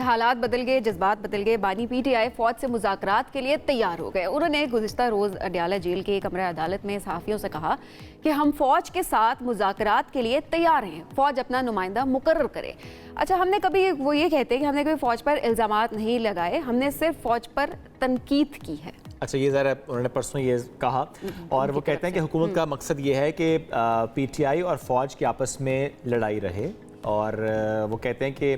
حالات بدل گئے، جذبات بدل گئے۔ بانی پی ٹی آئی فوج سے مذاکرات کے لیے تیار ہو گئے۔ انہوں نے گزشتہ روز اڈیالہ جیل کے کمرہ عدالت میں صحافیوں سے کہا کہ ہم فوج کے ساتھ مذاکرات کے لیے تیار ہیں، فوج اپنا نمائندہ مقرر کرے۔ اچھا، ہم نے کبھی وہ یہ کہتے ہیں کہ ہم نے کبھی فوج پر الزامات نہیں لگائے، ہم نے صرف فوج پر تنقید کی ہے۔ اچھا، یہ ذرا انہوں نے پرسوں یہ کہا، اور وہ کہتے ہیں کہ حکومت کا مقصد یہ ہے کہ پی ٹی آئی اور فوج کی آپس میں لڑائی رہے، اور وہ کہتے ہیں کہ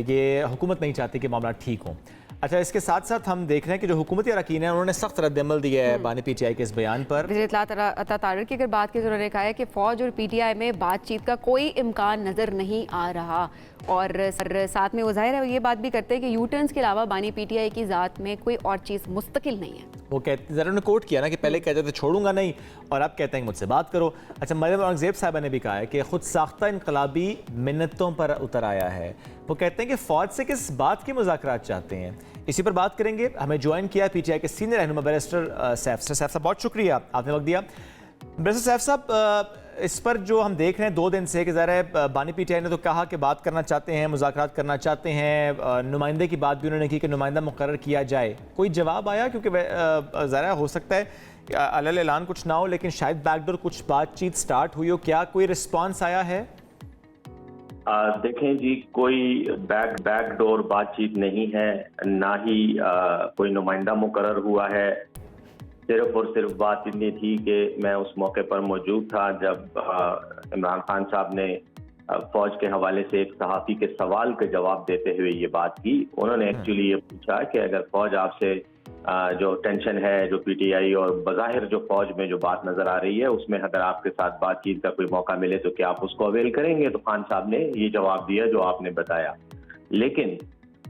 یہ حکومت نہیں چاہتی کہ معاملات ٹھیک ہوں۔ اچھا، اس کے ساتھ ساتھ ہم دیکھ رہے ہیں کہ جو حکومتی اراکین ہیں انہوں نے سخت رد عمل دیا ہے بانی پی ٹی آئی کے اس بیان پر۔ وزیر اطلاعات عطا طارق کی اگر بات کی تو انہوں نے کہا ہے کہ فوج اور پی ٹی آئی میں بات چیت کا کوئی امکان نظر نہیں آ رہا، اور ساتھ میں وہ ظاہر ہے یہ بات بھی کرتے ہیں کہ یو ٹرنز کے علاوہ بانی پی ٹی آئی کی ذات میں کوئی اور چیز مستقل نہیں ہے۔ وہ کہتے ذرا نے کوٹ کیا نا کہ پہلے کہتے تھے چھوڑوں گا نہیں، اور اب کہتے ہیں کہ مجھ سے بات کرو۔ اچھا، مریم اورنگزیب صاحبہ نے بھی کہا ہے کہ خود ساختہ انقلابی منتوں پر اتر آیا ہے۔ وہ کہتے ہیں کہ فوج سے کس بات کی مذاکرات چاہتے ہیں، اسی پر بات کریں گے۔ ہمیں جوائن کیا پی ٹی آئی کے سینئر رہنما بیرسٹر سیف صاحب، بہت شکریہ آپ نے وقت دیا۔ بیرسٹر سیف صاحب، اس پر جو ہم دیکھ رہے ہیں 2 دن سے کہ ظاہر ہے بانی پی ٹی آئی نے تو کہا کہ بات کرنا چاہتے ہیں، مذاکرات کرنا چاہتے ہیں، نمائندے کی بات بھی انہوں نے کی کہ نمائندہ مقرر کیا جائے۔ کوئی جواب آیا؟ کیونکہ ظاہر ہو سکتا ہے کہ علل اعلان کچھ نہ ہو، لیکن شاید بیک ڈور کچھ بات چیت سٹارٹ ہوئی ہو، کیا کوئی رسپانس آیا ہے؟ دیکھیں جی، کوئی بیک ڈور بات چیت نہیں ہے، نہ ہی کوئی نمائندہ مقرر ہوا ہے۔ صرف اور صرف بات اتنی تھی کہ میں اس موقع پر موجود تھا جب عمران خان صاحب نے فوج کے حوالے سے ایک صحافی کے سوال کا جواب دیتے ہوئے یہ بات کی۔ انہوں نے ایکچولی یہ پوچھا کہ اگر فوج آپ سے جو ٹینشن ہے، جو پی ٹی آئی اور بظاہر جو فوج میں جو بات نظر آ رہی ہے اس میں اگر آپ کے ساتھ بات چیت کا کوئی موقع ملے تو کیا آپ اس کو اویل کریں گے؟ تو خان صاحب نے یہ جواب دیا جو آپ نے بتایا۔ لیکن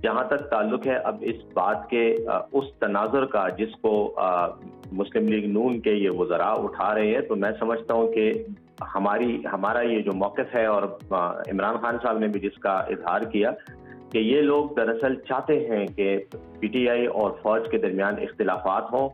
جہاں تک تعلق ہے اب اس بات کے اس تناظر کا جس کو مسلم لیگ نون کے یہ وزراء اٹھا رہے ہیں، تو میں سمجھتا ہوں کہ ہمارا یہ جو موقف ہے، اور عمران خان صاحب نے بھی جس کا اظہار کیا کہ یہ لوگ دراصل چاہتے ہیں کہ پی ٹی آئی اور فوج کے درمیان اختلافات ہوں،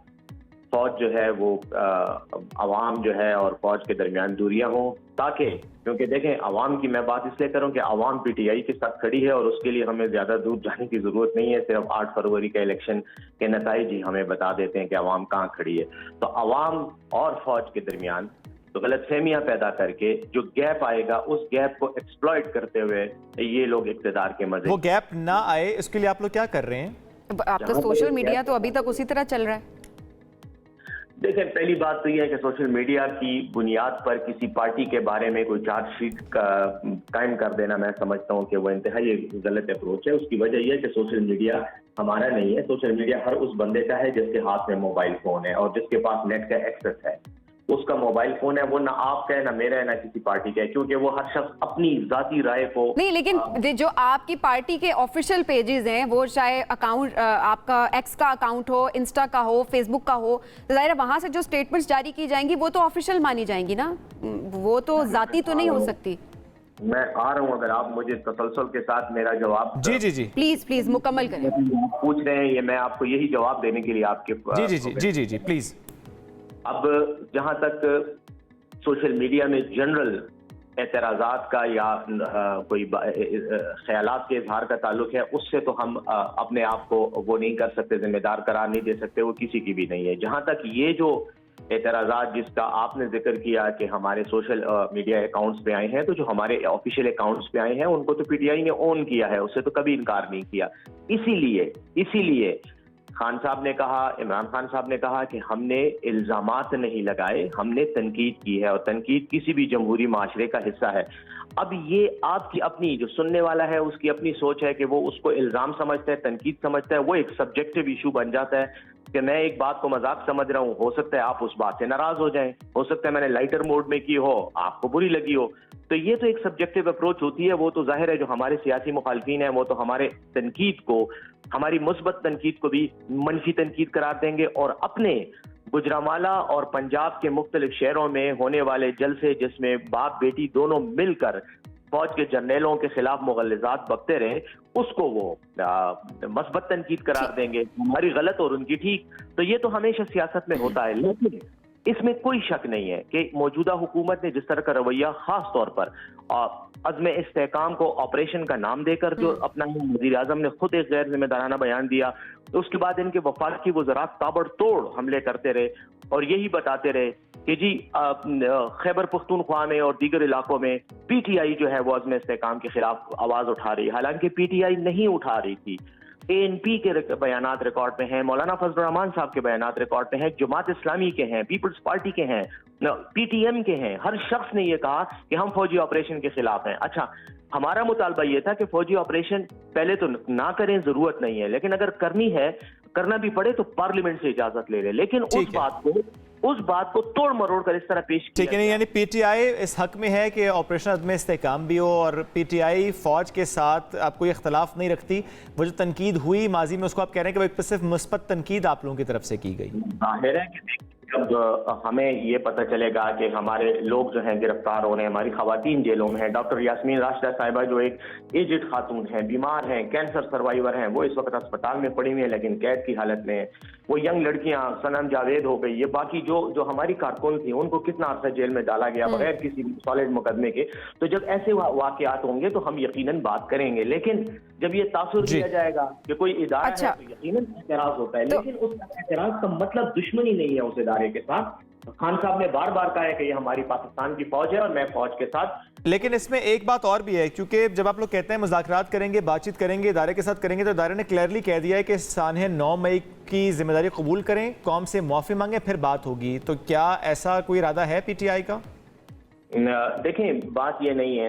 فوج جو ہے وہ عوام جو ہے اور فوج کے درمیان دوریاں ہوں، تاکہ کیونکہ دیکھیں عوام کی میں بات اس لیے کروں کہ عوام پی ٹی آئی کے ساتھ کھڑی ہے، اور اس کے لیے ہمیں زیادہ دور جانے کی ضرورت نہیں ہے، صرف 8 فروری کا الیکشن کے نتائج ہی ہمیں بتا دیتے ہیں کہ عوام کہاں کھڑی ہے۔ تو عوام اور فوج کے درمیان تو غلط فہمیاں پیدا کر کے جو گیپ آئے گا، اس گیپ کو ایکسپلائٹ کرتے ہوئے یہ لوگ اقتدار کے مزے، وہ گیپ نہ آئے اس کے لیے آپ لوگ کیا کر رہے ہیں؟ آپ کا سوشل میڈیا تو ابھی تک اسی طرح چل رہا ہے۔ دیکھیں، پہلی بات تو یہ ہے کہ سوشل میڈیا کی بنیاد پر کسی پارٹی کے بارے میں کوئی چارج شیٹ قائم کر دینا میں سمجھتا ہوں کہ وہ انتہائی غلط اپروچ ہے۔ اس کی وجہ یہ ہے کہ سوشل میڈیا ہمارا نہیں ہے، سوشل میڈیا ہر اس بندے کا ہے جس کے ہاتھ میں موبائل فون ہے اور جس کے پاس نیٹ کا ایکسس ہے، اس کا موبائل فون ہے۔ وہ نہ آپ کا ہے، نہ میرا ہے، نہ کسی پارٹی کا ہے، کیونکہ وہ ہر شخص اپنی ذاتی رائے کو نہیں، لیکن جو آپ کی پارٹی کے آفیشیل پیجز ہیں، وہ چاہے اکاؤنٹ آپ کا ایکس کا اکاؤنٹ ہو، انسٹا کا ہو، فیس بک کا ہو، ظاہر ہے وہاں سے جو سٹیٹمنٹس جاری کی جائیں گی وہ تو آفیشیل مانی جائیں گی نا، وہ تو ذاتی تو نہیں ہو سکتی۔ میں آ رہا ہوں، اگر آپ مجھے تسلسل کے ساتھ میرا جواب جی پلیز مکمل کریں۔ پوچھ رہے ہیں، یہ میں آپ کو یہی جواب دینے کے لیے آپ کے جی پلیز۔ اب جہاں تک سوشل میڈیا میں جنرل اعتراضات کا یا کوئی خیالات کے اظہار کا تعلق ہے، اس سے تو ہم اپنے آپ کو وہ نہیں کر سکتے، ذمہ دار قرار نہیں دے سکتے، وہ کسی کی بھی نہیں ہے۔ جہاں تک یہ جو اعتراضات جس کا آپ نے ذکر کیا کہ ہمارے سوشل میڈیا اکاؤنٹس پہ آئے ہیں، تو جو ہمارے آفیشیل اکاؤنٹس پہ آئے ہیں ان کو تو پی ٹی آئی نے اون کیا ہے، اس سے تو کبھی انکار نہیں کیا۔ اسی لیے خان صاحب نے کہا، عمران خان صاحب نے کہا کہ ہم نے الزامات نہیں لگائے، ہم نے تنقید کی ہے، اور تنقید کسی بھی جمہوری معاشرے کا حصہ ہے۔ اب یہ آپ کی اپنی جو سننے والا ہے اس کی اپنی سوچ ہے کہ وہ اس کو الزام سمجھتا ہے، تنقید سمجھتا ہے، وہ ایک سبجیکٹیو ایشو بن جاتا ہے کہ میں ایک بات کو مذاق سمجھ رہا ہوں، ہو سکتا ہے آپ اس بات سے ناراض ہو جائیں، ہو سکتا ہے میں نے لائٹر موڈ میں کی ہو، آپ کو بری لگی ہو۔ تو یہ تو ایک سبجیکٹیو اپروچ ہوتی ہے، وہ تو ظاہر ہے جو ہمارے سیاسی مخالفین ہیں وہ تو ہمارے تنقید کو، ہماری مثبت تنقید کو بھی منفی تنقید قرار دیں گے، اور اپنے گجرانوالہ اور پنجاب کے مختلف شہروں میں ہونے والے جلسے جس میں باپ بیٹی دونوں مل کر فوج کے جرنیلوں کے خلاف مغلظات بکتے رہے، اس کو وہ مثبت تنقید قرار دیں گے، ہماری غلط اور ان کی ٹھیک۔ تو یہ تو ہمیشہ سیاست میں ہوتا ہے، لیکن इसमें कोई शक नहीं है कि मौजूदा हुकूमत ने जिस तरह का रवैया खास तौर पर अज़्म इस्तेहकाम को ऑपरेशन का नाम देकर जो अपना वज़ीर आज़म ने खुद एक गैर जिम्मेदाराना बयान दिया, तो उसके बाद इनके वफाकी वज़रात ताबड़तोड़ हमले करते रहे और यही बताते रहे कि जी खैबर पख्तूनख्वा में और दीगर इलाकों में पीटीआई जो है वो अज़्म इस्तेहकाम के खिलाफ आवाज़ उठा रही, हालांकि पीटीआई नहीं उठा रही थी। एएनपी के बयानात रिकॉर्ड में हैं, मौलाना फजल रहमान साहब के बयानात रिकॉर्ड में हैं, जमात इस्लामी के हैं, पीपल्स पार्टी के हैं, पीटीएम के हैं। हर शख्स ने ये कहा कि हम फौजी ऑपरेशन के खिलाफ हैं। अच्छा, हमारा मुतालबा ये था कि फौजी ऑपरेशन पहले तो ना करें, जरूरत नहीं है, लेकिन अगर करनी है, करना भी पड़े तो पार्लियामेंट से इजाजत ले ले। लेकिन उस बात को तोड़ मरोड़ कर इस तरह पेश किया। ठीक है, नहीं यानी पीटीआई इस हक में है कि ऑपरेशन अदम इस्तेहकाम भी हो और पीटीआई फौज के साथ आप कोई इख्तलाफ नहीं रखती। वो जो तनकीद हुई माजी में, उसको आप कह रहे हैं कि वो एक सिर्फ मुस्बत तनकीद आप लोगों की तरफ से की गई। जाहिर है कि जब हमें ये पता चलेगा कि हमारे लोग जो हैं गिरफ्तार हो रहे हैं, हमारी खवातीन जेलों में हैं, डॉक्टर यास्मीन राशिदा साहिबा जो एक एजेड खातून हैं, बीमार हैं, कैंसर सर्वाइवर हैं, वो इस वक्त अस्पताल में पड़ी हुई हैं लेकिन कैद की हालत में है। वो यंग लड़कियां सनम जावेद हो गई, ये बाकी जो हमारी कारकुन थी उनको कितना अर्सा जेल में डाला गया बगैर किसी सॉलिड मुकदमे के। तो जब ऐसे वाकयात होंगे तो हम यकीनन बात करेंगे, लेकिन जब ये तासुर दिया जाएगा कि कोई इदारा है तो यकीनन एतराज होता है, लेकिन उस एतराज का मतलब दुश्मनी नहीं है उस इदारे के साथ। खान साहब ने बार बार कहा है कि ये हमारी पाकिस्तान की फौज है और मैं फौज के साथ। लेकिन इसमें एक बात और भी है, क्योंकि जब आप लोग कहते हैं मुज़ाकरात करेंगे, बातचीत करेंगे, इदारे के साथ करेंगे, तो इदारे ने क्लियरली कह दिया है कि सानह 9 मई की जिम्मेदारी कबूल करें, कौम से माफ़ी मांगे, फिर बात होगी। तो क्या ऐसा कोई इरादा है पीटीआई का? देखें, बात ये नहीं है,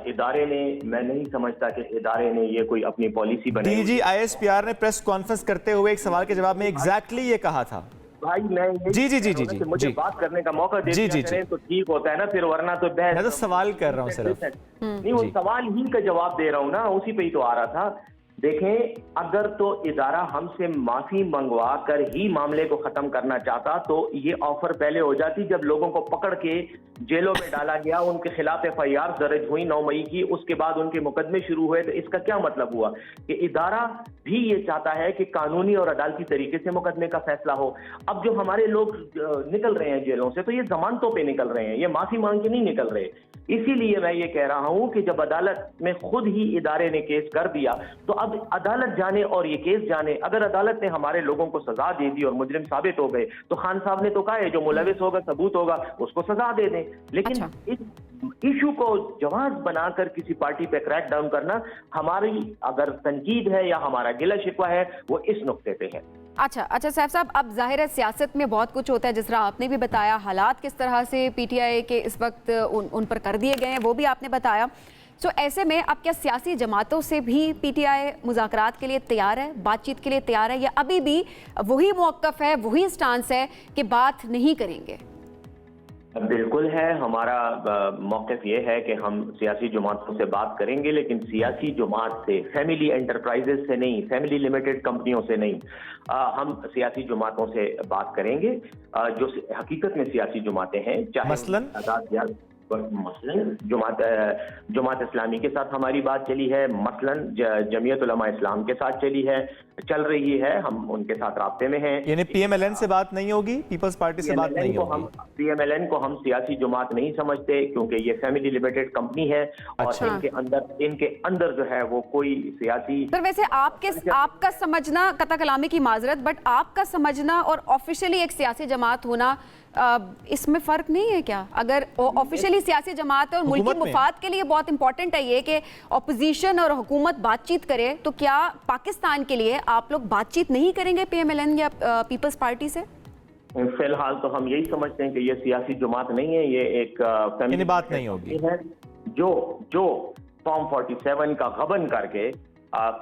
इदारे ने, मैं नहीं समझता कि इदारे ने ये कोई अपनी पॉलिसी बनाई। डीजी आईएसपीआर ने प्रेस कॉन्फ्रेंस करते हुए एक सवाल के जवाब में एग्जैक्टली ये कहा था। भाई मैं जी मुझे बात करने का मौका दे दिया करें तो ठीक होता है ना, फिर वरना तो मैं तो सवाल कर रहा हूँ सिर्फ। नहीं, वो सवाल ही का जवाब दे रहा हूँ ना, उसी पे ही तो आ रहा था। देखें, अगर तो इदारा हमसे माफी मंगवा कर ही मामले को खत्म करना चाहता तो ये ऑफर पहले हो जाती। जब लोगों को पकड़ के जेलों में डाला गया, उनके खिलाफ एफआईआर दर्ज हुई 9 मई की, उसके बाद उनके मुकदमे शुरू हुए, तो इसका क्या मतलब हुआ कि इदारा भी ये चाहता है कि कानूनी और अदालती तरीके से मुकदमे का फैसला हो। अब जो हमारे लोग निकल रहे हैं जेलों से, तो ये जमानतों पे निकल रहे हैं, ये माफी मांग के नहीं निकल रहे। इसीलिए मैं ये कह रहा हूं कि जब अदालत में खुद ही इदारे ने केस कर दिया तो अब अदालत जाने और ये केस जाने। अगर अदालत ने हमारे लोगों को सजा दे दी और मुजरिम साबित हो गए तो खान साहब ने तो कहा है जो मुलविस होगा, सबूत होगा, उसको सजा दे दें। लेकिन इस इशू को जवाब बनाकर किसी पार्टी पे क्रैक डाउन करना, हमारी अगर तनकीद है या हमारा गिला शिकवा है वो इस नुक्ते पे है। अच्छा सैफ साहब, अब जाहिर है सियासत में बहुत कुछ होता है, जिस तरह आपने भी बताया, हालात किस तरह से पीटीआई के इस वक्त उन पर कर दिए गए हैं वो भी आपने बताया। सो ऐसे में अब क्या सियासी जमातों से भी पीटीआई मुज़ाकरात के लिए तैयार है, बातचीत के लिए तैयार है, या अभी भी वही मौक़िफ़ है, वही स्टांस है कि बात नहीं करेंगे? बिल्कुल है, हमारा मौक़िफ़ ये है कि हम सियासी जमातों से बात करेंगे, लेकिन सियासी जमात से, फैमिली एंटरप्राइजेस से नहीं, फैमिली लिमिटेड कंपनियों से नहीं। हम सियासी जमातों से बात करेंगे जो हकीकत में सियासी जमातें हैं, चाहे मसलन जमात इस्लामी के साथ हमारी बात चली है, मसलन जमीयत उलमा इस्लाम के साथ चल रही है, हम उनके साथ राब्ते में हैं। यानी पीएमएलएन से बात नहीं होगी, पीपल्स पार्टी से बात नहीं होगी? पीएमएलएन को हम सियासी जमात नहीं समझते, क्योंकि ये फैमिली लिमिटेड कंपनी है और इनके अंदर जो है वो कोई सियासी। सर वैसे आपका समझना, कता कलामी की माजरत, बट आपका समझना और ऑफिशियली एक सियासी जमात होना, इसमें फर्क नहीं है क्या? अगर ऑफिशियली सियासी जमात है और मुल्की मुफाद के लिए बहुत इंपॉर्टेंट है ये कि अपोजिशन और हुकूमत बातचीत करे, तो क्या पाकिस्तान के लिए आप लोग बातचीत नहीं करेंगे पीएमएलएन या पीपल्स पार्टी से? फिलहाल तो हम यही समझते हैं कि ये सियासी जमात नहीं है, ये एक फैमिली बात नहीं होगी है जो फॉर्म 47 का गबन करके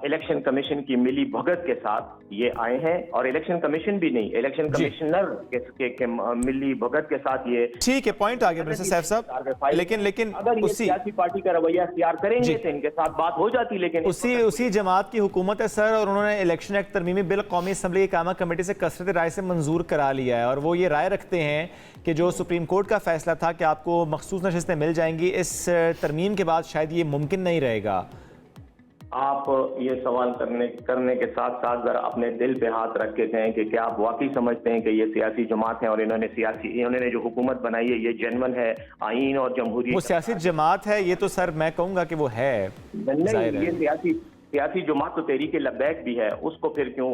इलेक्शन कमीशन की मिली भगत के साथ ये आए हैं, और इलेक्शन कमीशन भी नहीं, इलेक्शन कमिश्नर के मिली भगत के साथ ये। ठीक है, पॉइंट आ गया मिस्टर सैफ साहब, लेकिन अगर ये सियासी पार्टी का रवैया इख्तियार करेंगे तो इनके साथ बात हो जाती, लेकिन उसी जमात की हुकूमत है सर, और उन्होंने इलेक्शन एक्ट तरमीमी बिल कौमी असम्बली की कामा कमेटी से कसरत राय से मंजूर करा लिया है, और वो ये राय रखते हैं कि जो सुप्रीम कोर्ट का फैसला था कि आपको मखसूस नशिस्तें मिल जाएंगी, इस तरमीम के बाद शायद ये मुमकिन नहीं रहेगा। आप ये सवाल करने के साथ साथ जरा अपने दिल पे हाथ रख के कहें कि क्या आप वाकई समझते हैं कि ये सियासी जमात है और इन्होंने जो हुकूमत बनाई है ये जेन्युइन है, आईन और जमहूरियत? वो सियासी जमात है ये तो सर मैं कहूँगा कि वो है, जाहिर है। ये सियासी जमात तो तहरीक लब्बैक भी है, उसको फिर क्यों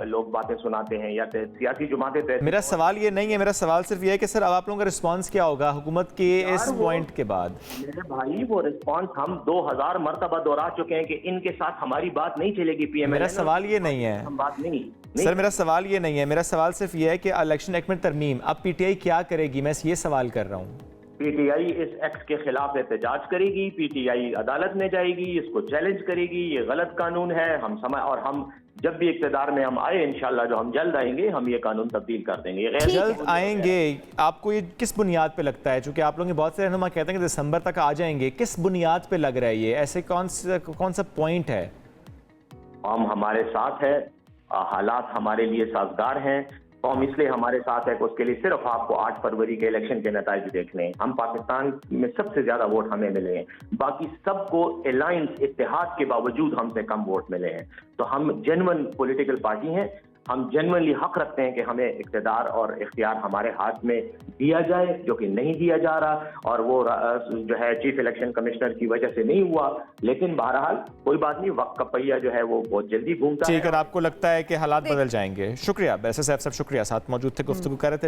लोग बातें सुनाते हैं? या सियासी जमातें? मेरा सवाल ये नहीं है, मेरा सवाल सिर्फ ये है कि सर अब आप लोगों का रिस्पांस क्या होगा हुकूमत के इस पॉइंट के बाद? मेरे भाई वो रिस्पांस हम 2000 मरतबा दोहरा चुके हैं कि इनके साथ हमारी बात नहीं चलेगी। पीएम मेरा सवाल ये नहीं है हम बात नहीं सर, मेरा सवाल ये नहीं है, मेरा सवाल सिर्फ ये है कि इलेक्शन एक्ट में तरमीम अब पीटीआई क्या करेगी, मैं ये सवाल कर रहा हूँ। पीटीआई इस एक्ट के खिलाफ एहतजाज करेगी, पीटीआई अदालत में जाएगी, इसको चैलेंज करेगी, ये गलत कानून है। हम जब भी इक़्तिदार में हम आए इंशाल्लाह, जो हम जल्द आएंगे, हम ये कानून तब्दील कर देंगे। ये जल्द आएंगे, आपको ये किस बुनियाद पे लगता है? चूंकि आप लोग बहुत से रहनुमा कहते हैं कि दिसंबर तक आ जाएंगे, किस बुनियाद पे लग रहा है ये? ऐसे कौन सा पॉइंट है? हमारे साथ है, हालात हमारे लिए साजगार हैं, कौम इसलिए हमारे साथ है कि उसके लिए सिर्फ आपको 8 फरवरी के इलेक्शन के नतीजे देखने हैं। हम पाकिस्तान में सबसे ज्यादा वोट हमें मिले हैं, बाकी सबको अलायंस इत्तेहाद के बावजूद हमसे कम वोट मिले हैं। तो हम जेन्युइन पॉलिटिकल पार्टी हैं, हम जेन्युइनली हक रखते हैं कि हमें इक़्तिदार और इख्तियार हमारे हाथ में दिया जाए, जो कि नहीं दिया जा रहा, और वो जो है चीफ इलेक्शन कमिश्नर की वजह से नहीं हुआ। लेकिन बहरहाल कोई बात नहीं, वक्त का पहिया जो है वो बहुत जल्दी घूमता है। ठीक है, आपको लगता है कि हालात बदल जाएंगे? शुक्रिया, वैसे साहब शुक्रिया, साथ मौजूद थे, गुफ्तगू कर रहे थे।